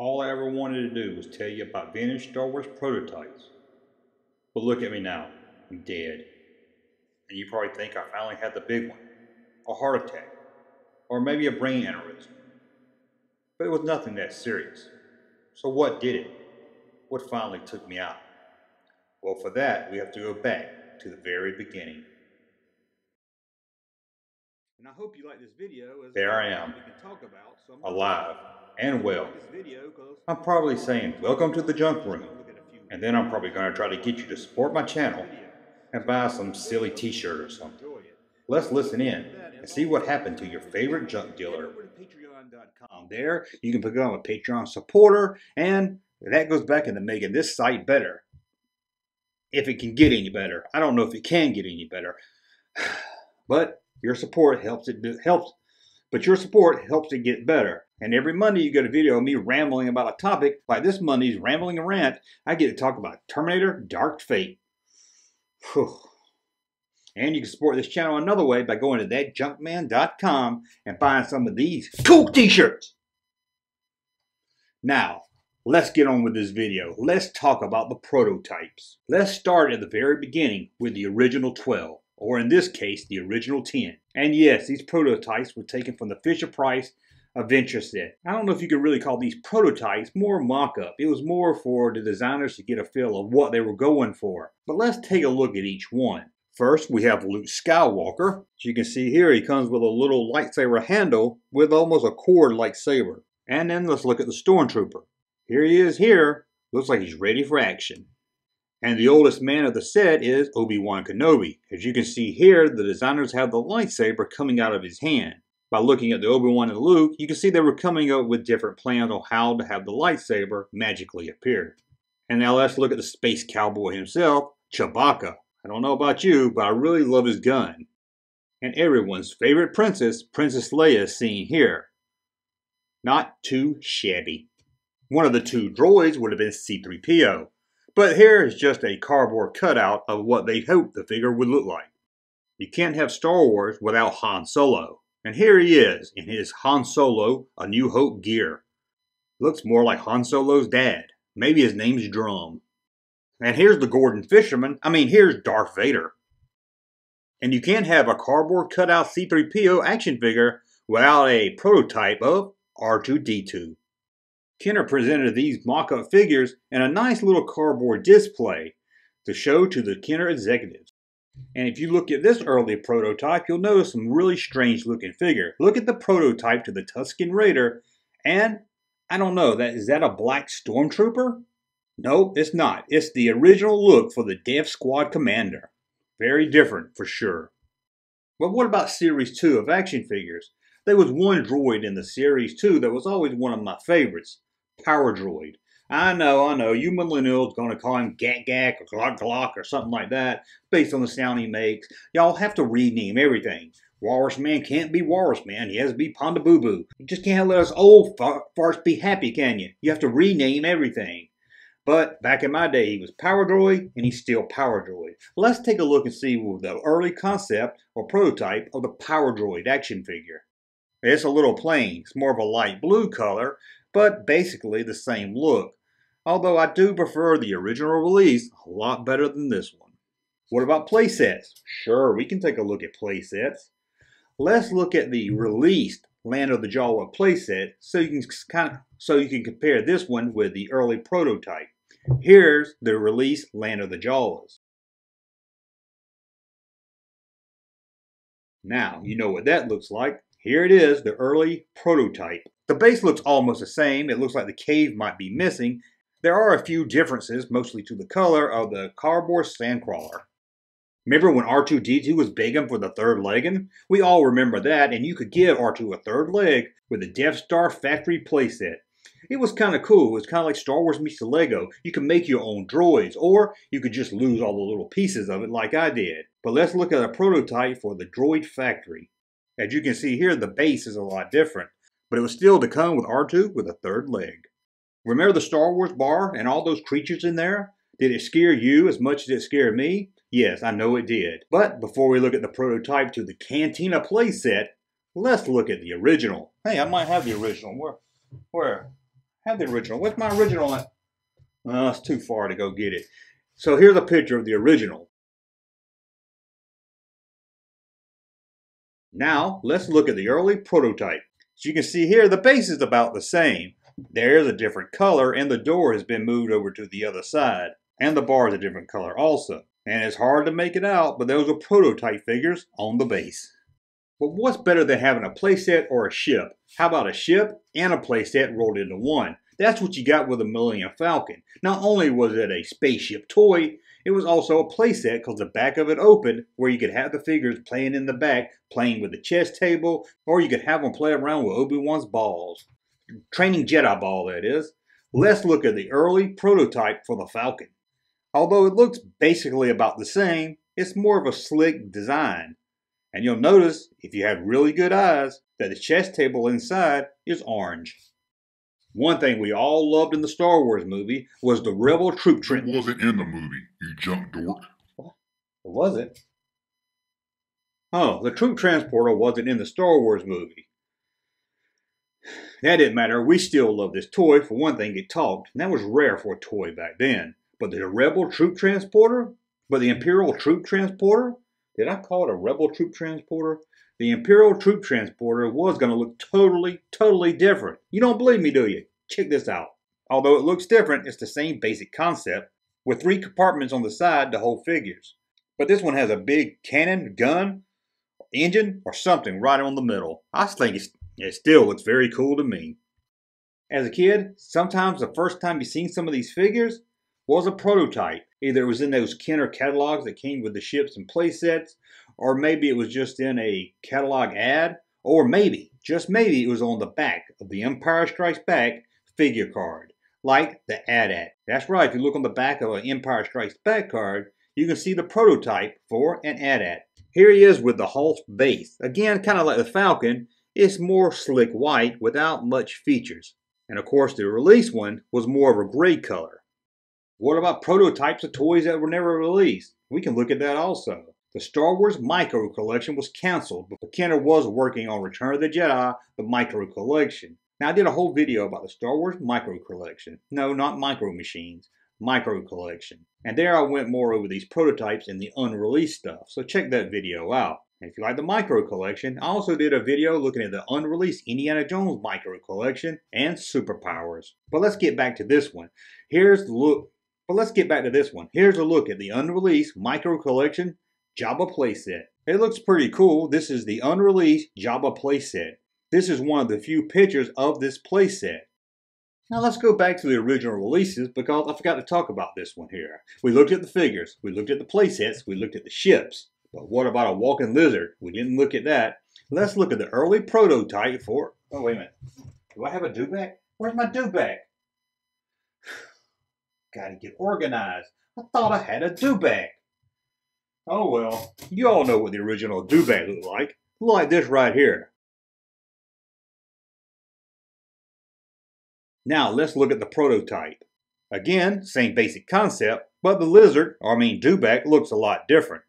All I ever wanted to do was tell you about vintage Star Wars prototypes. But look at me now, I'm dead. And you probably think I finally had the big one, a heart attack, or maybe a brain aneurysm. But it was nothing that serious. So what did it? What finally took me out? Well, for that, we have to go back to the very beginning. And I hope you like this video. There I am, we can talk about, so alive and well. this video I'm probably saying, welcome to the junk room. And then I'm probably going to try to get you to support my channel and buy some silly t-shirt or something. Let's listen in and see what happened to your favorite junk dealer. There, you can become a Patreon supporter, and that goes back into making this site better. If it can get any better. I don't know if it can get any better. But your support helps it get better. And every Monday you get a video of me rambling about a topic. Like this Monday's Rambling and Rant, I get to talk about Terminator Dark Fate. Whew. And you can support this channel another way by going to thatjunkman.com and buying some of these cool t-shirts. Now, let's get on with this video. Let's talk about the prototypes. Let's start at the very beginning with the original 12, or in this case, the original 10. And yes, these prototypes were taken from the Fisher-Price Adventure set. I don't know if you could really call these prototypes, more mock-up. It was more for the designers to get a feel of what they were going for. But let's take a look at each one. First, we have Luke Skywalker. As you can see here, he comes with a little lightsaber handle with almost a cord-like saber. And then let's look at the Stormtrooper. Here he is here. Looks like he's ready for action. And the oldest man of the set is Obi-Wan Kenobi. As you can see here, the designers have the lightsaber coming out of his hand. By looking at the Obi-Wan and Luke, you can see they were coming up with different plans on how to have the lightsaber magically appear. And now let's look at the space cowboy himself, Chewbacca. I don't know about you, but I really love his gun. And everyone's favorite princess, Princess Leia, is seen here. Not too shabby. One of the two droids would have been C-3PO. But here is just a cardboard cutout of what they hoped the figure would look like. You can't have Star Wars without Han Solo. And here he is in his Han Solo A New Hope gear. Looks more like Han Solo's dad. Maybe his name's Drum. And here's the Gordon Fisherman. Here's Darth Vader. And you can't have a cardboard cutout C-3PO action figure without a prototype of R2-D2. Kenner presented these mock-up figures in a nice little cardboard display to show to the Kenner executives. And if you look at this early prototype, you'll notice some really strange looking figure. Look at the prototype to the Tusken Raider, and I don't know, is that a black stormtrooper? No, it's not. It's the original look for the Death Squad commander. Very different for sure. But what about Series 2 of action figures? There was one droid in the Series 2 that was always one of my favorites. Power Droid. I know, you millennials gonna call him Gak Gak or Glock Glock or something like that, based on the sound he makes. Y'all have to rename everything. Walrus Man can't be Walrus Man, he has to be Ponda Boo Boo. You just can't let us old farts be happy, can you? You have to rename everything. But back in my day, he was Power Droid, and he's still Power Droid. Let's take a look and see the early concept or prototype of the Power Droid action figure. It's a little plain, it's more of a light blue color, but basically the same look. Although I do prefer the original release a lot better than this one. What about playsets? Sure, we can take a look at playsets. Let's look at the released Land of the Jawa playset so you can compare this one with the early prototype. Here's the released Land of the Jawas. Now, you know what that looks like. Here it is, the early prototype. The base looks almost the same. It looks like the cave might be missing. There are a few differences, mostly to the color of the cardboard sandcrawler. Remember when R2-D2 was begging for the third leg? We all remember that, and you could give R2 a third leg with the Death Star Factory playset. It was kind of cool. It was kind of like Star Wars meets the Lego. You could make your own droids, or you could just lose all the little pieces of it like I did. But let's look at a prototype for the Droid Factory. As you can see here, the base is a lot different, but it was still to come with R2 with a third leg. Remember the Star Wars bar and all those creatures in there? Did it scare you as much as it scared me? Yes, I know it did. But before we look at the prototype to the Cantina playset, let's look at the original. Hey, I might have the original. Where? I have the original. What's my original? It's too far to go get it. So here's a picture of the original. Now, let's look at the early prototype. As you can see here, the base is about the same. There's a different color, and the door has been moved over to the other side. And the bar is a different color also. And it's hard to make it out, but those are prototype figures on the base. But what's better than having a playset or a ship? How about a ship and a playset rolled into one? That's what you got with the Millennium Falcon. Not only was it a spaceship toy, it was also a playset because the back of it opened where you could have the figures playing in the back, playing with the chess table, or you could have them play around with Obi-Wan's balls. Training Jedi ball, that is. Let's look at the early prototype for the Falcon. Although it looks basically about the same, it's more of a slick design. And you'll notice, if you have really good eyes, that the chess table inside is orange. One thing we all loved in the Star Wars movie was the Rebel Troop Transporter. It wasn't in the movie, you junk dork. What? Was it? Oh, the Troop Transporter wasn't in the Star Wars movie. That didn't matter. We still love this toy. For one thing, it talked, and that was rare for a toy back then. But the Rebel Troop Transporter? But the Imperial Troop Transporter? Did I call it a Rebel Troop Transporter? The Imperial Troop Transporter was going to look totally different. You don't believe me, do you? Check this out. Although it looks different, it's the same basic concept, with 3 compartments on the side to hold figures. But this one has a big cannon, gun, engine, or something right on the middle. I think it still looks very cool to me. As a kid, sometimes the first time you seen some of these figures was a prototype. Either it was in those Kenner catalogs that came with the ships and playsets, or maybe it was just in a catalog ad, or maybe, just maybe, it was on the back of the Empire Strikes Back figure card, like the AT-AT. That's right, if you look on the back of an Empire Strikes Back card, you can see the prototype for an AT-AT. Here he is with the Hulk base. Again, kind of like the Falcon, it's more slick white without much features. And of course, the release one was more of a gray color. What about prototypes of toys that were never released? We can look at that also. The Star Wars Micro Collection was canceled, but Kenner was working on Return of the Jedi, the Micro Collection. Now, I did a whole video about the Star Wars Micro Collection. No, not Micro Machines. Micro Collection. And there I went more over these prototypes and the unreleased stuff, so check that video out. And if you like the Micro Collection, I also did a video looking at the unreleased Indiana Jones Micro Collection and Superpowers. But let's get back to this one. Here's a look at the unreleased Micro Collection Jabba playset. It looks pretty cool. This is the unreleased Jabba playset. This is one of the few pictures of this playset. Now let's go back to the original releases because I forgot to talk about this one here. We looked at the figures, we looked at the playsets, we looked at the ships. But what about a walking lizard? We didn't look at that. Let's look at the early prototype for... Oh, wait a minute. Do I have a do-bag? Where's my do-bag? Gotta get organized. I thought I had a do-bag. Oh well, you all know what the original do-bag looked like. Like this right here. Now let's look at the prototype. Again, same basic concept, but the lizard, do-bag, looks a lot different.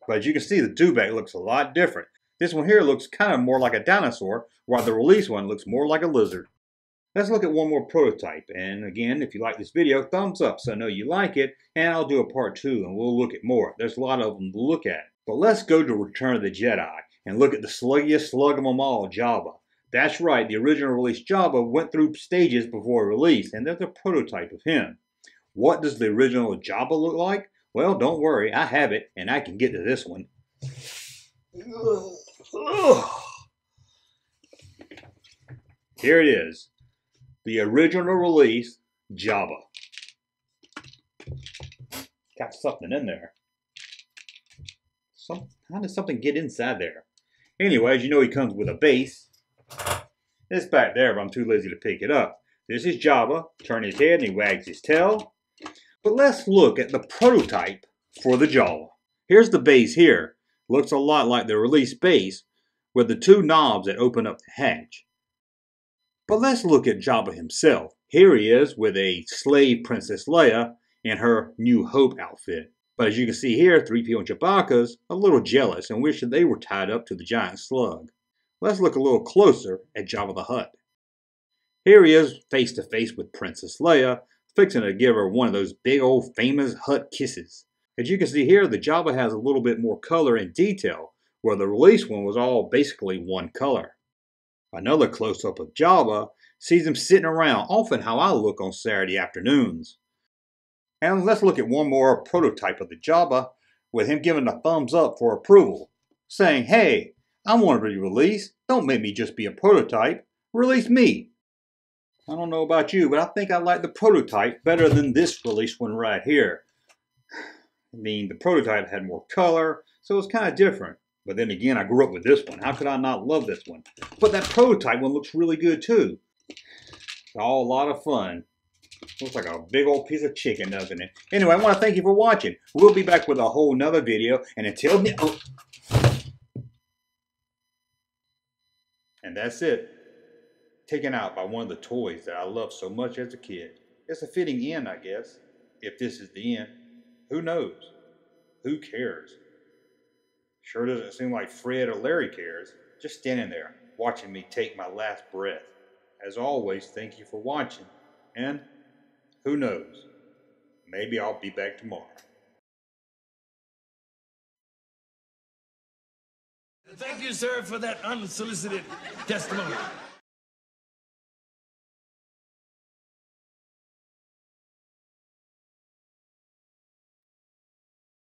But as you can see, the do-bag looks a lot different. This one here looks kind of more like a dinosaur, while the release one looks more like a lizard. Let's look at one more prototype, and again, if you like this video, thumbs up so I know you like it, and I'll do a part 2 and we'll look at more. There's a lot of them to look at. But let's go to Return of the Jedi and look at the sluggiest slug of them all, Jabba. That's right, the original release Jabba went through stages before release, and there's a prototype of him. What does the original Jabba look like? Well, don't worry, I have it, and I can get to this one. Here it is. The original release, Jabba. Got something in there. How did something get inside there? Anyways, you know he comes with a base. It's back there, but I'm too lazy to pick it up. This is Jabba. Turn his head and he wags his tail. But let's look at the prototype for the jaw. Here's the base here. Looks a lot like the release base with the 2 knobs that open up the hatch. But let's look at Jabba himself. Here he is with a slave Princess Leia in her New Hope outfit. But as you can see here, 3PO and Chewbacca's a little jealous and wish that they were tied up to the giant slug. Let's look a little closer at Jabba the Hutt. Here he is, face to face with Princess Leia, fixing to give her one of those big old famous Hutt kisses. As you can see here, the Jabba has a little bit more color and detail, where the release one was all basically one color. Another close-up of Jabba sees him sitting around, often how I look on Saturday afternoons. And let's look at one more prototype of the Jabba, with him giving a thumbs up for approval, saying, "Hey, I want to be released. Don't make me just be a prototype. Release me." I don't know about you, but I think I like the prototype better than this release one right here. I mean, the prototype had more color, so it's kind of different. But then again, I grew up with this one. How could I not love this one? But that prototype one looks really good too. It's all a lot of fun. Looks like a big old piece of chicken, doesn't it? Anyway, I want to thank you for watching. We'll be back with a whole nother video. And until then, and that's it. Taken out by one of the toys that I loved so much as a kid. It's a fitting end, I guess. If this is the end, who knows? Who cares? Sure doesn't seem like Fred or Larry cares. Just standing there, watching me take my last breath. As always, thank you for watching. And who knows? Maybe I'll be back tomorrow. Thank you, sir, for that unsolicited testimony.